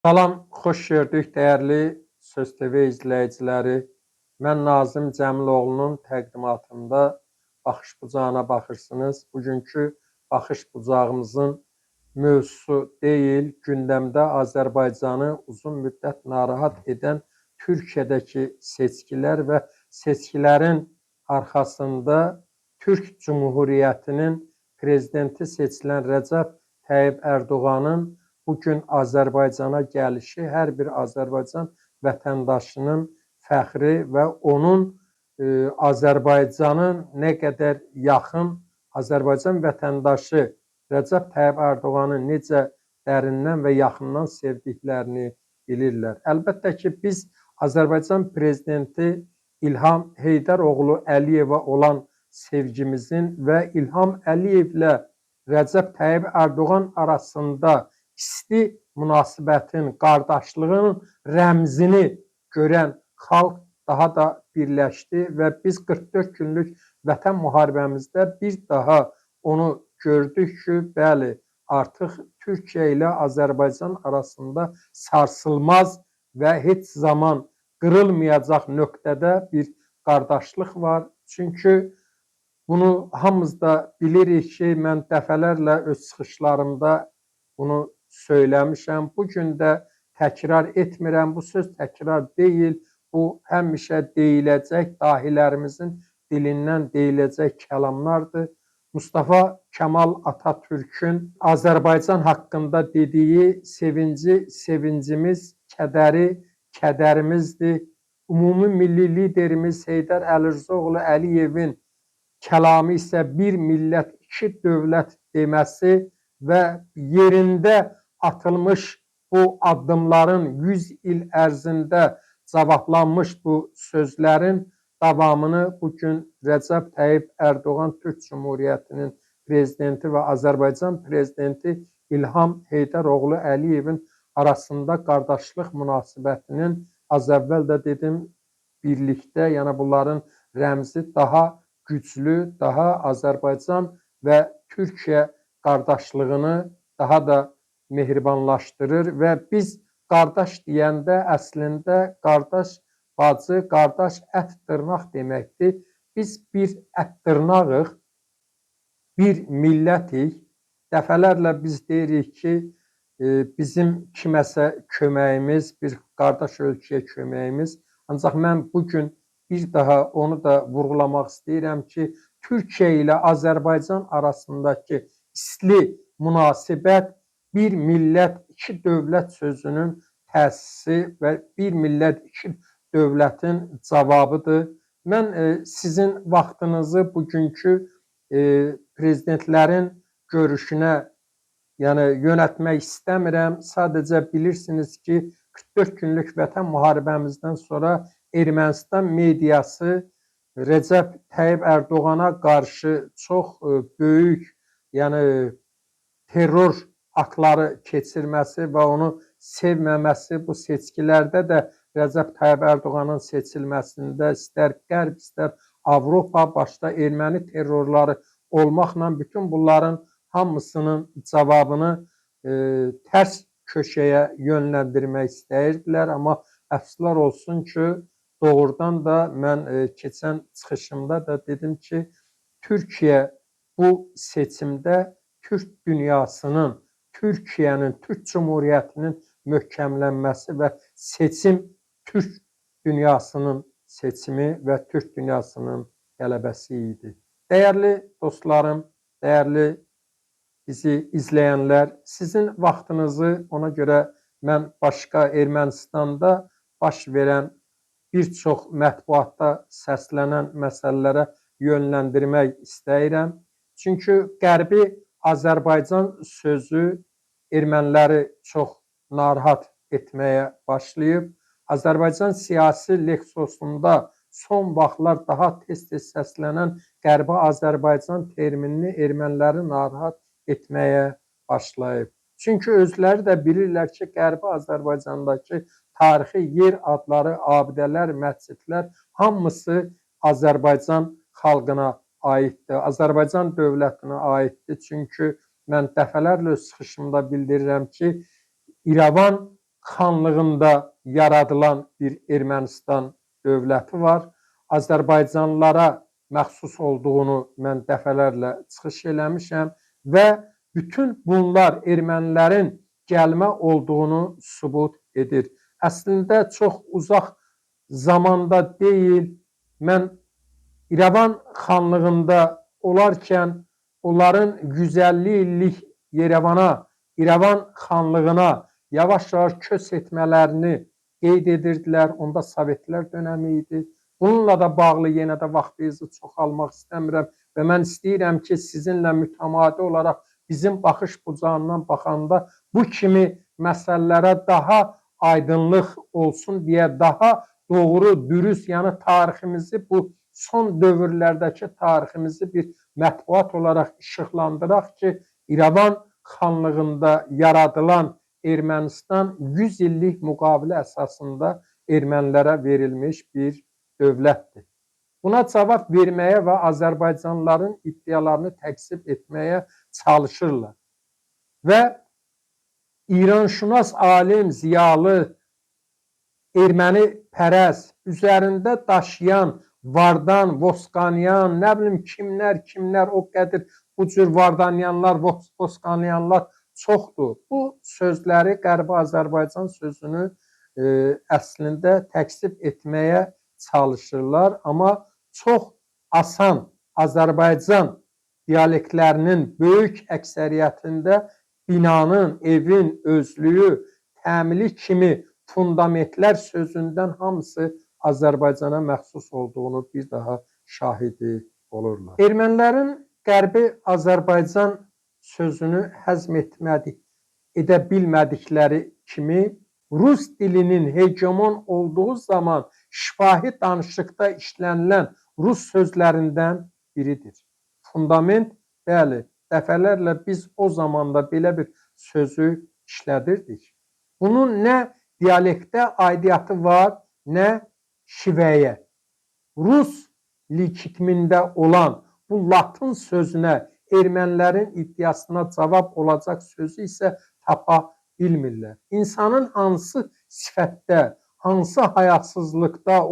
Salam, xoş gördük dəyərli Söz TV izləyiciləri. Mən Nazim Cəmiloğlu'nun təqdimatında Baxış Bucağına baxırsınız. Bugünkü Baxış Bucağımızın mövzusu deyil, gündəmdə Azərbaycanı uzun müddət narahat edən Türkiyədəki seçkilər və seçkilərin arxasında Türk Cumhuriyyətinin prezidenti seçilən Rəcəb Tayyip Erdoğan'ın bugün Azərbaycana gəlişi hər bir Azərbaycan vətəndaşının fəxri və onun Azərbaycanın nə qədər yaxın Azərbaycan vətəndaşı Rəcəb Tayyip Erdoğan'ı necə dərindən və yaxından sevdiklərini bilirlər. Əlbəttə ki, biz Azərbaycan prezidenti İlham Heydəroğlu Əliyevə olan sevgimizin və İlham Əliyevlə Rəcəb Tayyip Erdoğan arasında isti münasibətin, qardaşlığın rəmzini görən xalq daha da birləşdi və biz 44 günlük vətən müharibəmizdə bir daha onu gördük ki, bəli, artıq Türkiyə ilə Azərbaycan arasında sarsılmaz və heç zaman qırılmayacaq nöqtədə bir qardaşlıq var. Çünki bunu hamımız da bilirik ki, mən dəfələrlə öz çıxışlarımda bunu söyləmişəm. Bugün də təkrar etmirəm. Bu söz təkrar deyil. Bu həmişə deyiləcək, dahilərimizin dilindən deyiləcək kəlamlardır. Mustafa Kemal Atatürk'ün Azərbaycan haqqında dediyi sevinci sevincimiz, kədəri kədərimizdir. Ümumi milli liderimiz Heydər Əlizoğlu Əliyevin kəlamı isə bir millət, iki dövlət deməsi və yerində atılmış bu addımların 100 il ərzində cavablanmış bu sözlərin davamını bugün Rəcəb Tayyip Erdoğan Türk Cumhuriyyətinin prezidenti və Azərbaycan prezidenti İlham Heydəroğlu Əliyevin arasında qardaşlıq münasibətinin az əvvəl də dedim birlikdə, yəni bunların rəmzi daha güclü, daha Azərbaycan və Türkiyə qardaşlığını daha da mehribanlaşdırır və biz qardaş deyəndə əslində qardaş, bacı, qardaş, ət, dırnaq deməkdir. Biz bir ət, dırnağıq, bir millətik. Dəfələrlə biz deyirik ki, bizim kiməsə köməyimiz, bir qardaş ölkəyə köməyimiz. Ancaq mən bugün bir daha onu da vurğulamaq istəyirəm ki, Türkiyə ilə Azərbaycan arasındakı istili münasibət bir millət, iki dövlət sözünün təsisi və bir millət, iki dövlətin cavabıdır. Mən sizin vaxtınızı bugünkü prezidentlərin görüşünə yönətmək istəmirəm. Sadəcə bilirsiniz ki, 44 günlük vətən müharibəmizdən sonra Ermənistan mediası Rəcəb Tayyip Erdoğan'a qarşı çox böyük, terror aktları keçirməsi və onu sevməməsi bu seçkilərdə də Rəcəb Tayyip Erdoğan'ın seçilməsində istər Qərb, istər Avropa, başda erməni terrorları olmaqla bütün bunların hamısının cavabını tərs köşəyə yönləndirmək istəyirdilər. Amma əfsuslar olsun ki, doğrudan da mən keçən çıxışımda da dedim ki, Türkiyə bu seçimdə Türk dünyasının, Türkiyənin, Türk Cumhuriyyətinin möhkəmlənməsi və seçim Türk dünyasının seçimi və Türk dünyasının qələbəsi idi. Dəyərli dostlarım, dəyərli bizi izləyənlər, sizin vaxtınızı ona görə mən başqa Ermənistanda baş verən bir çox mətbuatda səslənən məsələlərə yönləndirmək istəyirəm. Çünki Qərbi Azərbaycan sözü erməniləri çox narahat etməyə başlayıb. Azərbaycan siyasi leksosunda son vaxtlar daha tez-tez səslənən Qərbi Azərbaycan terminini erməniləri narahat etməyə başlayıb. Çünki özləri də bilirlər ki, Qərbi Azərbaycandakı tarixi yer adları, abidələr, məscidlər hamısı Azərbaycan xalqına aiddir, Azərbaycan dövlətinə aiddir. Çünki mən dəfələrlə öz çıxışımda bildirirəm ki, İrəvan xanlığında yaradılan bir Ermənistan dövləti var. Azərbaycanlılara məxsus olduğunu mən dəfələrlə çıxış eləmişəm və bütün bunlar ermənilərin gəlmə olduğunu sübut edir. Əslində çox uzaq zamanda deyil, mən İrəvan xanlığında olarkən onların 150 illik Yerevana, İrəvan xanlığına yavaş-yavaş köç etmələrini qeyd edirdilər. Onda Sovetlər dönəmi idi. Bununla da bağlı yenə də vaxtınızı çoxalmaq istəmirəm və mən istəyirəm ki, sizinlə mütəmadi olaraq bizim baxış bucağından baxanda bu kimi məsələlərə daha aydınlıq olsun deyə daha doğru, dürüst, yəni tariximizi, bu son dövrlərdəki tariximizi bir mətbuat olaraq işıqlandıraq ki, İrəvan xanlığında yaradılan Ermənistan 100 illik müqavilə əsasında ermənilərə verilmiş bir dövlətdir. Buna cavab verməyə və Azərbaycanlıların iddialarını təkzib etməyə çalışırlar. Və İranşünas alim, ziyalı, erməni pərəst, üzərində daşıyan Vardan, Vosqanyan, nə bilim kimlər o qədir bu cür Vardanyanlar, Vosqanyanlar çoxdur. Bu sözləri Qərbi Azərbaycan sözünü əslində təkzib etməyə çalışırlar. Amma çox asan Azərbaycan dialektlərinin böyük əksəriyyətində binanın, evin özlüyü, təmili kimi fundamentlər sözündən hamısı Azərbaycana məxsus olduğunu bir daha şahidi olurlar. Ermənilərin Qərbi Azərbaycan sözünü həzm edə bilmədikləri kimi Rus dilinin hegemon olduğu zaman şifahi danışıqda işlənilən Rus sözlərindən biridir. Fundament, bəli, dəfələrlə biz o zamanda belə bir sözü işlədirdik. Bunun nə dialektə aidiyyatı var, nə şivəyə. Rus likitmində olan bu latın sözünə, ermənilərin iddiasına cavab olacaq sözü isə tapa bilmirlər. İnsanın hansı sifətdə, hansı hayatsızlıqda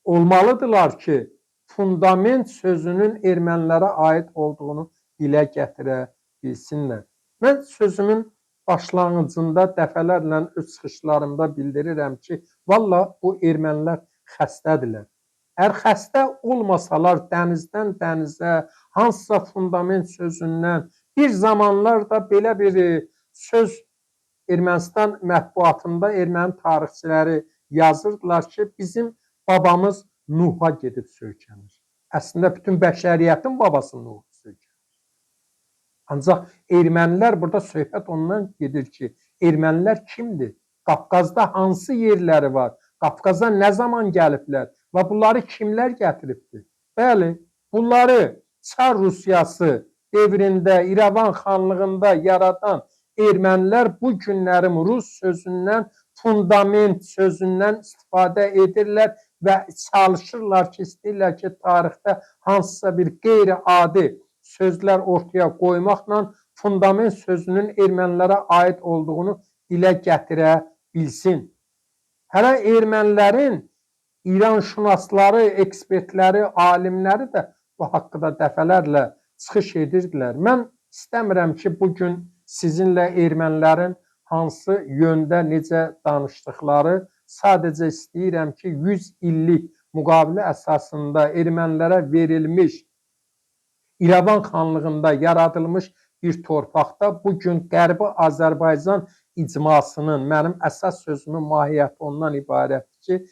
olmalıdırlar ki, fundament sözünün ermənilərə aid olduğunu dilə gətirə bilsinlər. Mən sözümün başlanğıcında dəfələrlə öz çıxışlarımda bildirirəm ki, valla bu ermənilər xəstədirlər. Əgər xəstə olmasalar dənizdən dənizə, hansısa fundament sözündən, bir zamanlar da belə bir söz Ermənistan mətbuatında erməni tarixçiləri yazırdılar ki, bizim babamız Nuh'a gedib söykənir. Əslində bütün bəşəriyyətin babası Nuh'a söykənir. Ancaq ermənilər, burada söhbət ondan gedir ki, ermənilər kimdir? Qafqazda hansı yerləri var? Qafqaza nə zaman gəliblər? Və bunları kimlər gətiribdir? Bəli, bunları Çar Rusiyası devrində İrəvan xanlığında yaradan ermənilər bu günlərim Rus sözündən, fundament sözündən istifadə edirlər və çalışırlar ki, istəyirlər ki, tarixdə hansısa bir qeyri-adi sözlər ortaya qoymaqla fundament sözünün ermənilərə aid olduğunu dilə gətirə bilsin. Hələ ermənilərin İranşünasları, ekspertləri, alimləri də bu haqqda dəfələrlə çıxış edirdilər. Mən istəmirəm ki, bugün sizinlə ermənilərin hansı yöndə necə danışdıqları, sadəcə istəyirəm ki, 100 illik müqavilə əsasında ermənilərə verilmiş İrəvan xanlığında yaradılmış bir torpaqda bugün Qərbi Azərbaycan icmasının, mənim əsas sözümün mahiyyəti ondan ibarətdir ki,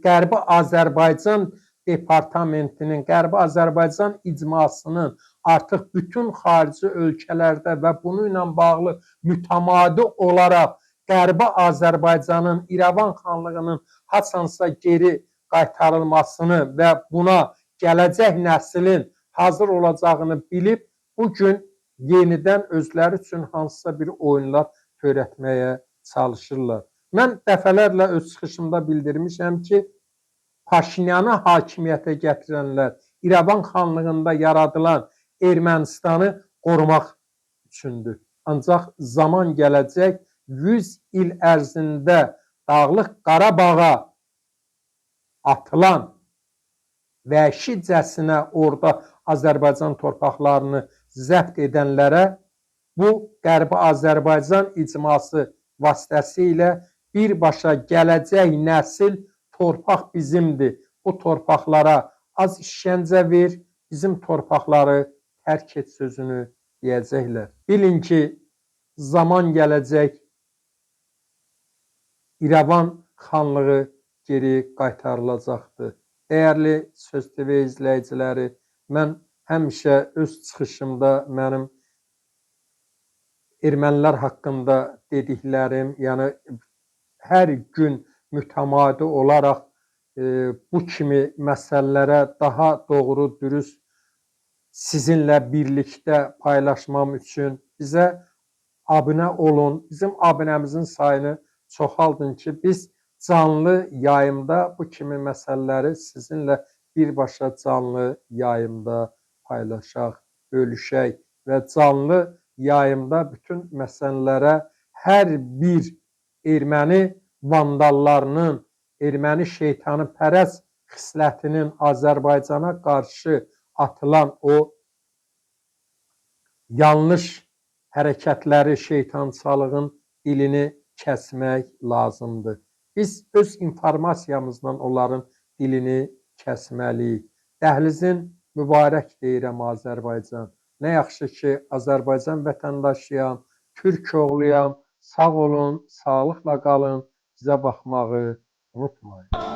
Qərbi Azərbaycan departamentinin, Qərbi Azərbaycan icmasının artıq bütün xarici ölkələrdə və bununla bağlı mütəmadi olaraq Qərbi Azərbaycanın, İrəvan xanlığının haçansa geri qaytarılmasını və buna gələcək nəslin hazır olacağını bilib, bugün yenidən özləri üçün hansısa bir oyunlar törətməyə çalışırlar. Mən dəfələrlə öz çıxışımda bildirmişəm ki, Paşinyanı hakimiyyətə gətirənlər İrəvan xanlığında yaradılan Ermənistanı qorumaq üçündür. Ancaq zaman gələcək, 100 il ərzində Dağlıq Qarabağa atılan vəhşicəsinə orada Azərbaycan torpaqlarını zəbt edənlərə bu Qərbi Azərbaycan icması vasitəsilə birbaşa gələcək nəsil torpaq bizimdir, bu torpaqlara az işgəncə ver, bizim torpaqları tərk et sözünü deyəcəklər. Bilin ki, zaman gələcək, İrəvan xanlığı geri qaytarılacaqdır. Dəyərli Söz TV izləyiciləri, mən həmişə öz çıxışımda mənim ermənilər haqqında dediklərim, yəni hər gün mütəmadi olaraq bu kimi məsələlərə daha doğru, dürüst sizinlə birlikdə paylaşmam üçün bizə abunə olun. Bizim abunəmizin sayını çoxaldın ki, biz canlı yayımda bu kimi məsələləri sizinlə birbaşa canlı yayımda paylaşaq, bölüşək və canlı yayımda bütün məsələlərə hər bir erməni vandallarının, erməni şeytanı pərəst xislətinin Azərbaycana qarşı atılan o yanlış hərəkətləri, şeytançalığın dilini kəsmək lazımdır. Biz öz informasiyamızdan onların dilini kəsməliyik. Dəhlizin mübarək deyirəm Azərbaycan. Nə yaxşı ki, Azərbaycan vətəndaşıyam, Türk oğluyam. Sağ olun, sağlıqla qalın, bizə baxmağı unutmayın.